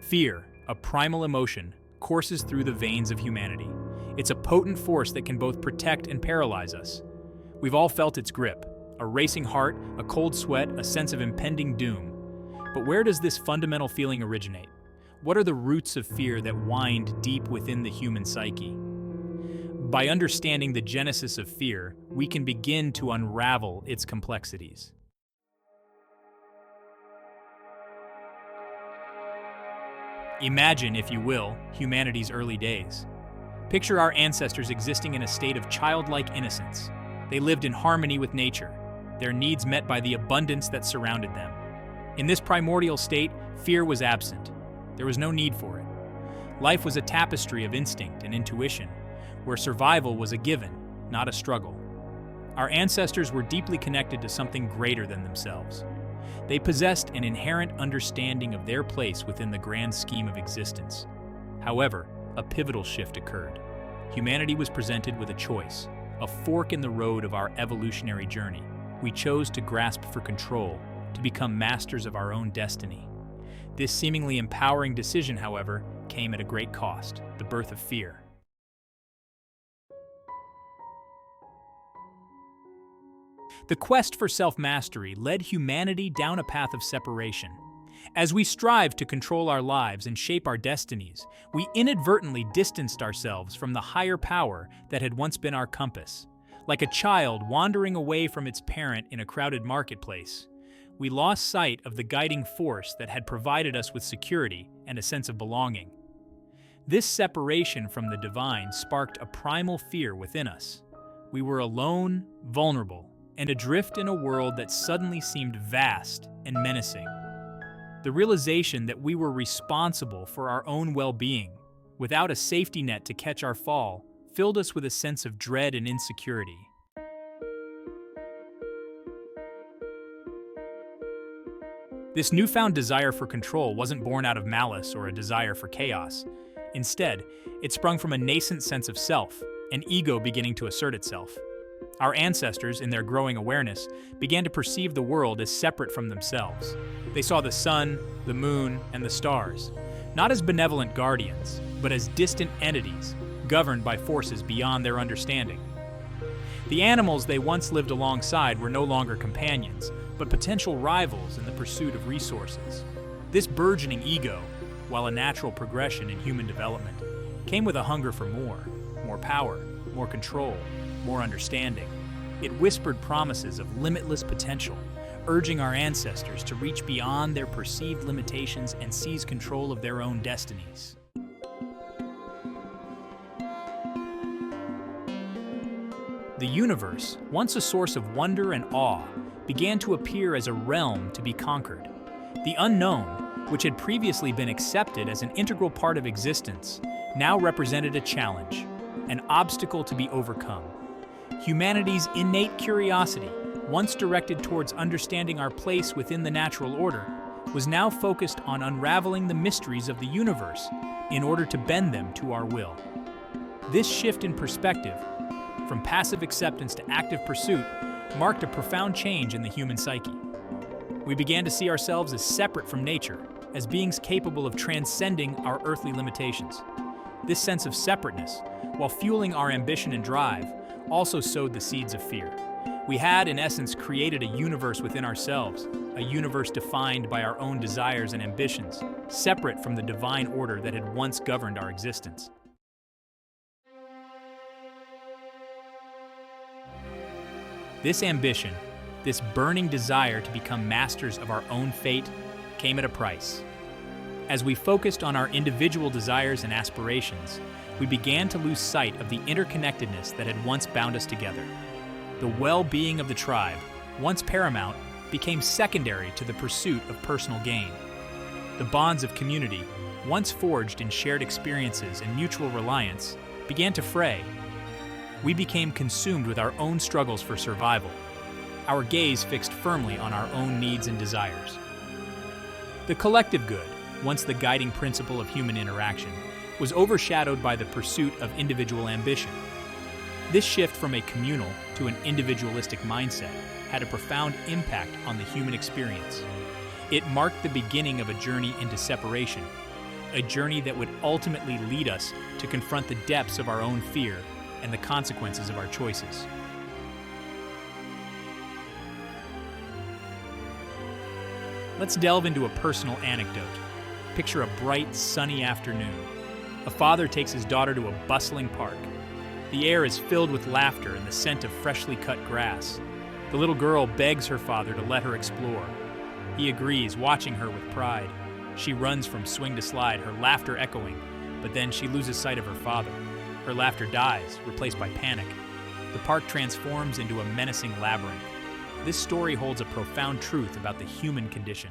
Fear, a primal emotion, courses through the veins of humanity. It's a potent force that can both protect and paralyze us. We've all felt its grip, a racing heart, a cold sweat, a sense of impending doom. But where does this fundamental feeling originate? What are the roots of fear that wind deep within the human psyche? By understanding the genesis of fear, we can begin to unravel its complexities. Imagine, if you will, humanity's early days. Picture our ancestors existing in a state of childlike innocence. They lived in harmony with nature, their needs met by the abundance that surrounded them. In this primordial state, fear was absent. There was no need for it. Life was a tapestry of instinct and intuition, where survival was a given, not a struggle. Our ancestors were deeply connected to something greater than themselves. They possessed an inherent understanding of their place within the grand scheme of existence. However, a pivotal shift occurred. Humanity was presented with a choice, a fork in the road of our evolutionary journey. We chose to grasp for control, to become masters of our own destiny. This seemingly empowering decision, however, came at a great cost: the birth of fear. The quest for self-mastery led humanity down a path of separation. As we strive to control our lives and shape our destinies, we inadvertently distanced ourselves from the higher power that had once been our compass. Like a child wandering away from its parent in a crowded marketplace, we lost sight of the guiding force that had provided us with security and a sense of belonging. This separation from the divine sparked a primal fear within us. We were alone, vulnerable, and adrift in a world that suddenly seemed vast and menacing. The realization that we were responsible for our own well-being, without a safety net to catch our fall, filled us with a sense of dread and insecurity. This newfound desire for control wasn't born out of malice or a desire for chaos. Instead, it sprung from a nascent sense of self, an ego beginning to assert itself. Our ancestors, in their growing awareness, began to perceive the world as separate from themselves. They saw the sun, the moon, and the stars, not as benevolent guardians, but as distant entities, governed by forces beyond their understanding. The animals they once lived alongside were no longer companions, but potential rivals in the pursuit of resources. This burgeoning ego, while a natural progression in human development, came with a hunger for more power, more control, more understanding. It whispered promises of limitless potential, urging our ancestors to reach beyond their perceived limitations and seize control of their own destinies. The universe, once a source of wonder and awe, began to appear as a realm to be conquered. The unknown, which had previously been accepted as an integral part of existence, now represented a challenge, an obstacle to be overcome. Humanity's innate curiosity, once directed towards understanding our place within the natural order, was now focused on unraveling the mysteries of the universe in order to bend them to our will. This shift in perspective, from passive acceptance to active pursuit, marked a profound change in the human psyche. We began to see ourselves as separate from nature, as beings capable of transcending our earthly limitations. This sense of separateness, while fueling our ambition and drive, also sowed the seeds of fear. We had, in essence, created a universe within ourselves, a universe defined by our own desires and ambitions, separate from the divine order that had once governed our existence. This ambition, this burning desire to become masters of our own fate, came at a price. As we focused on our individual desires and aspirations, we began to lose sight of the interconnectedness that had once bound us together. The well-being of the tribe, once paramount, became secondary to the pursuit of personal gain. The bonds of community, once forged in shared experiences and mutual reliance, began to fray. We became consumed with our own struggles for survival, our gaze fixed firmly on our own needs and desires. The collective good, once the guiding principle of human interaction, was overshadowed by the pursuit of individual ambition. This shift from a communal to an individualistic mindset had a profound impact on the human experience. It marked the beginning of a journey into separation, a journey that would ultimately lead us to confront the depths of our own fear and the consequences of our choices. Let's delve into a personal anecdote. Picture a bright, sunny afternoon. A father takes his daughter to a bustling park. The air is filled with laughter and the scent of freshly cut grass. The little girl begs her father to let her explore. He agrees, watching her with pride. She runs from swing to slide, her laughter echoing, but then she loses sight of her father. Her laughter dies, replaced by panic. The park transforms into a menacing labyrinth. This story holds a profound truth about the human condition.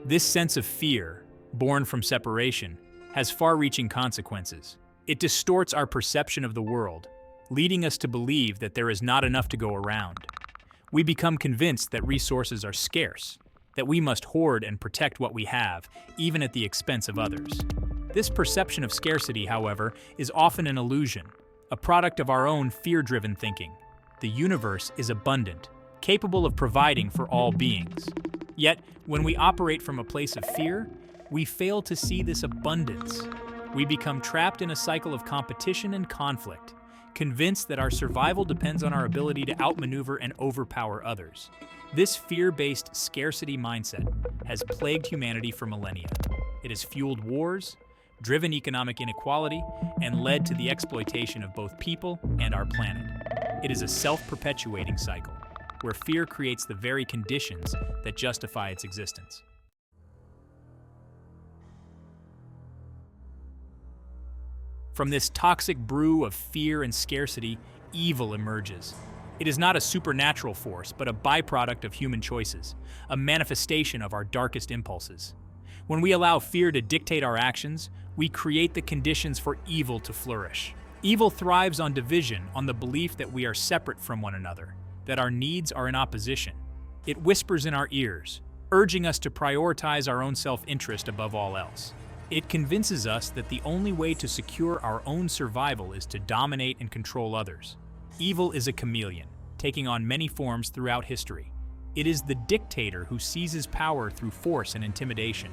This sense of fear, born from separation, has far-reaching consequences. It distorts our perception of the world, leading us to believe that there is not enough to go around. We become convinced that resources are scarce, that we must hoard and protect what we have, even at the expense of others. This perception of scarcity, however, is often an illusion, a product of our own fear-driven thinking. The universe is abundant, capable of providing for all beings. Yet, when we operate from a place of fear, we fail to see this abundance. We become trapped in a cycle of competition and conflict, convinced that our survival depends on our ability to outmaneuver and overpower others. This fear-based scarcity mindset has plagued humanity for millennia. It has fueled wars, driven economic inequality, and led to the exploitation of both people and our planet. It is a self-perpetuating cycle, where fear creates the very conditions that justify its existence. From this toxic brew of fear and scarcity, evil emerges. It is not a supernatural force, but a byproduct of human choices, a manifestation of our darkest impulses. When we allow fear to dictate our actions, we create the conditions for evil to flourish. Evil thrives on division, on the belief that we are separate from one another, that our needs are in opposition. It whispers in our ears, urging us to prioritize our own self-interest above all else. It convinces us that the only way to secure our own survival is to dominate and control others. Evil is a chameleon, taking on many forms throughout history. It is the dictator who seizes power through force and intimidation.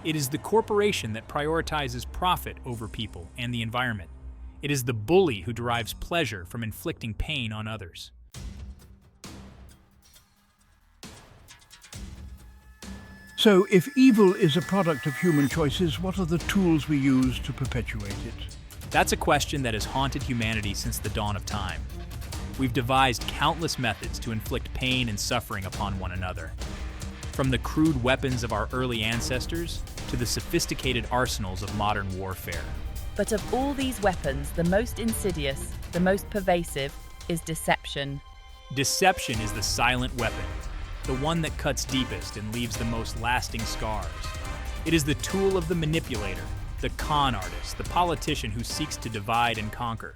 It is the corporation that prioritizes profit over people and the environment. It is the bully who derives pleasure from inflicting pain on others. So, if evil is a product of human choices, what are the tools we use to perpetuate it? That's a question that has haunted humanity since the dawn of time. We've devised countless methods to inflict pain and suffering upon one another. From the crude weapons of our early ancestors to the sophisticated arsenals of modern warfare. But of all these weapons, the most insidious, the most pervasive, is deception. Deception is the silent weapon, the one that cuts deepest and leaves the most lasting scars. It is the tool of the manipulator, the con artist, the politician who seeks to divide and conquer.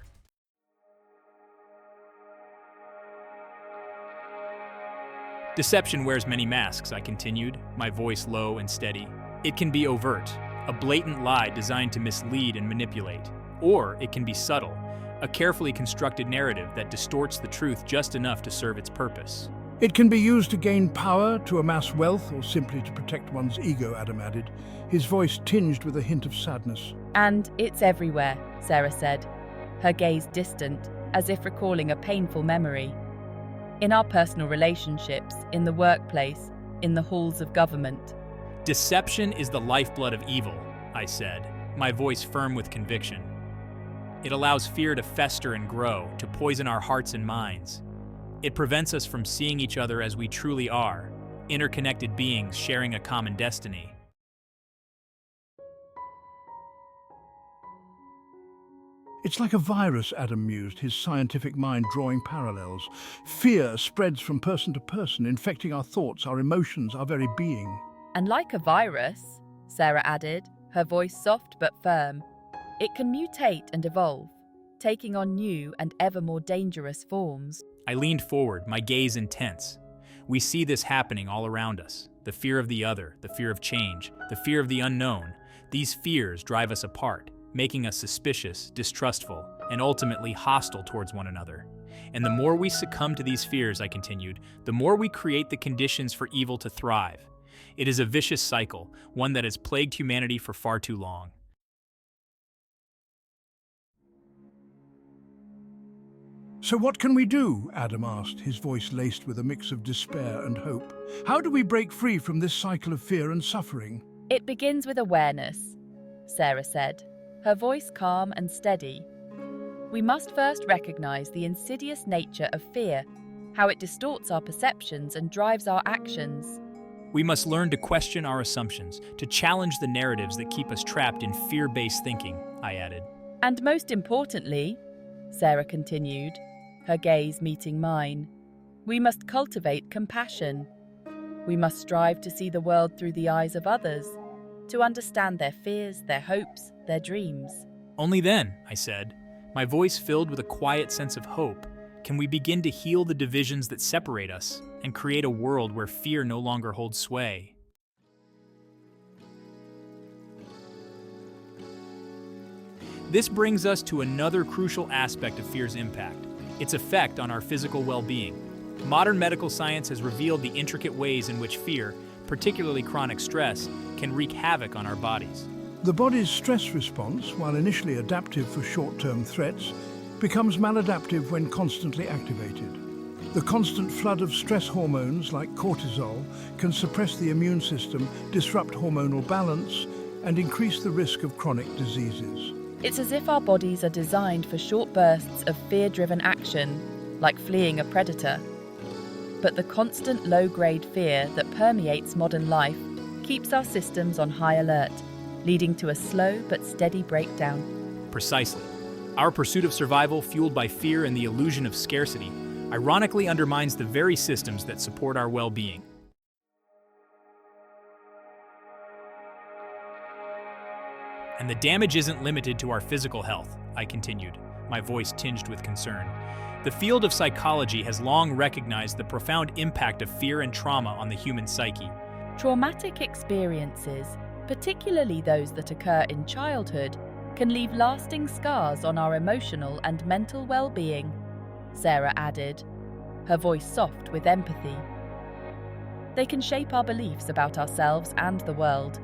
Deception wears many masks, I continued, my voice low and steady. It can be overt, a blatant lie designed to mislead and manipulate. Or it can be subtle, a carefully constructed narrative that distorts the truth just enough to serve its purpose. It can be used to gain power, to amass wealth, or simply to protect one's ego, Adam added, his voice tinged with a hint of sadness. And it's everywhere, Sarah said, her gaze distant, as if recalling a painful memory. In our personal relationships, in the workplace, in the halls of government. Deception is the lifeblood of evil, I said, my voice firm with conviction. It allows fear to fester and grow, to poison our hearts and minds. It prevents us from seeing each other as we truly are, interconnected beings sharing a common destiny. It's like a virus, Adam mused, his scientific mind drawing parallels. Fear spreads from person to person, infecting our thoughts, our emotions, our very being. And like a virus, Sarah added, her voice soft but firm, it can mutate and evolve, taking on new and ever more dangerous forms. I leaned forward, my gaze intense. We see this happening all around us. The fear of the other, the fear of change, the fear of the unknown. These fears drive us apart. making us suspicious, distrustful, and ultimately hostile towards one another. And the more we succumb to these fears, I continued, the more we create the conditions for evil to thrive. It is a vicious cycle, one that has plagued humanity for far too long. So what can we do? Adam asked, his voice laced with a mix of despair and hope. How do we break free from this cycle of fear and suffering? It begins with awareness, Sarah said, her voice calm and steady. We must first recognize the insidious nature of fear, how it distorts our perceptions and drives our actions. We must learn to question our assumptions, to challenge the narratives that keep us trapped in fear-based thinking, I added. And most importantly, Sarah continued, her gaze meeting mine, we must cultivate compassion. We must strive to see the world through the eyes of others, to understand their fears, their hopes, their dreams. Only then, I said, my voice filled with a quiet sense of hope, can we begin to heal the divisions that separate us and create a world where fear no longer holds sway. This brings us to another crucial aspect of fear's impact, its effect on our physical well-being. Modern medical science has revealed the intricate ways in which fear, particularly chronic stress, can wreak havoc on our bodies. The body's stress response, while initially adaptive for short-term threats, becomes maladaptive when constantly activated. The constant flood of stress hormones like cortisol can suppress the immune system, disrupt hormonal balance, and increase the risk of chronic diseases. It's as if our bodies are designed for short bursts of fear-driven action, like fleeing a predator. But the constant low-grade fear that permeates modern life keeps our systems on high alert, leading to a slow but steady breakdown. Precisely. Our pursuit of survival, fueled by fear and the illusion of scarcity, ironically undermines the very systems that support our well-being. And the damage isn't limited to our physical health, I continued, my voice tinged with concern. The field of psychology has long recognized the profound impact of fear and trauma on the human psyche. Traumatic experiences, particularly those that occur in childhood, can leave lasting scars on our emotional and mental well-being, Sarah added, her voice soft with empathy. They can shape our beliefs about ourselves and the world,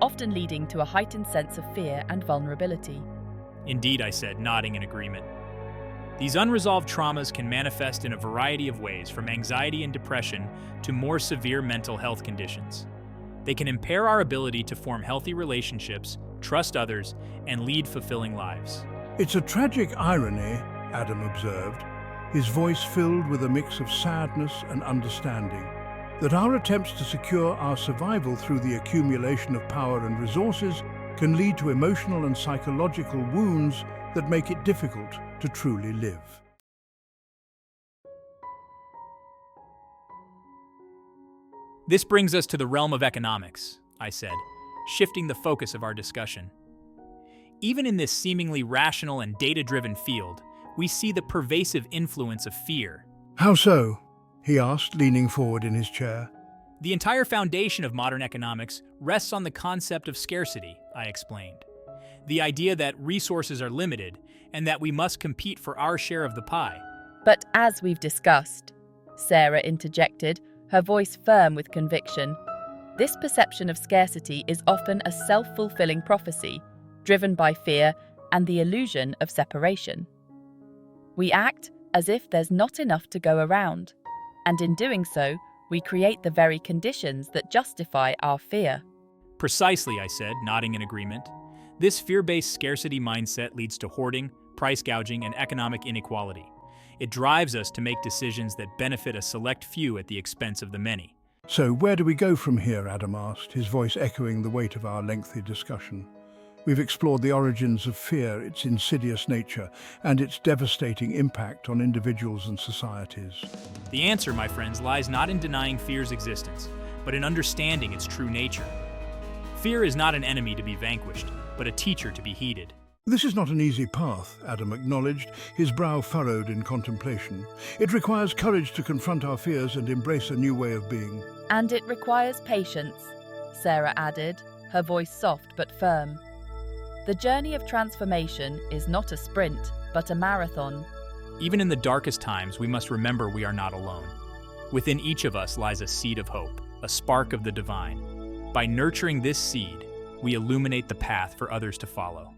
often leading to a heightened sense of fear and vulnerability. Indeed, I said, nodding in agreement. These unresolved traumas can manifest in a variety of ways, from anxiety and depression to more severe mental health conditions. They can impair our ability to form healthy relationships, trust others, and lead fulfilling lives. It's a tragic irony, Adam observed, his voice filled with a mix of sadness and understanding, that our attempts to secure our survival through the accumulation of power and resources can lead to emotional and psychological wounds that make it difficult to truly live. This brings us to the realm of economics, I said, shifting the focus of our discussion. Even in this seemingly rational and data-driven field, we see the pervasive influence of fear. How so? He asked, leaning forward in his chair. The entire foundation of modern economics rests on the concept of scarcity, I explained. The idea that resources are limited and that we must compete for our share of the pie. But as we've discussed, Sarah interjected, her voice firm with conviction, this perception of scarcity is often a self-fulfilling prophecy, driven by fear and the illusion of separation. We act as if there's not enough to go around, and in doing so, we create the very conditions that justify our fear. Precisely, I said, nodding in agreement. This fear-based scarcity mindset leads to hoarding, price gouging, and economic inequality. It drives us to make decisions that benefit a select few at the expense of the many. So where do we go from here, Adam asked, his voice echoing the weight of our lengthy discussion. We've explored the origins of fear, its insidious nature, and its devastating impact on individuals and societies. The answer, my friends, lies not in denying fear's existence, but in understanding its true nature. Fear is not an enemy to be vanquished, but a teacher to be heeded. This is not an easy path, Adam acknowledged, his brow furrowed in contemplation. It requires courage to confront our fears and embrace a new way of being. And it requires patience, Sarah added, her voice soft but firm. The journey of transformation is not a sprint, but a marathon. Even in the darkest times, we must remember we are not alone. Within each of us lies a seed of hope, a spark of the divine. By nurturing this seed, we illuminate the path for others to follow.